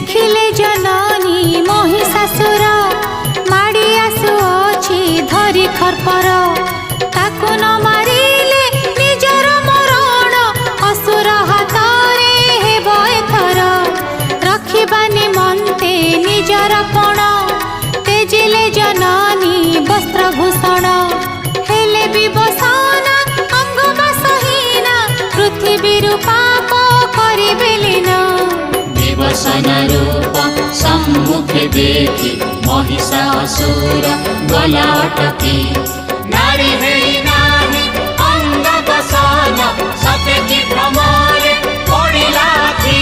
देखिले जननी महिषासुर माड़ी आसुअछि धरी खरपर ताकु न मारिले निजर मरण असुर हातरे हेब एथर रखिबा निमन्ते निजर पण तेजिले जननी वस्त्रभूषण हेले विवसन अंगबासहीना पृथ्वी पाप करिबेलिन विवसन रूप सम्मुखे देखि महिषासुर गला अटकी नारी हेई नाही अंगबासन सतेकी भ्रमरे पड़िला थी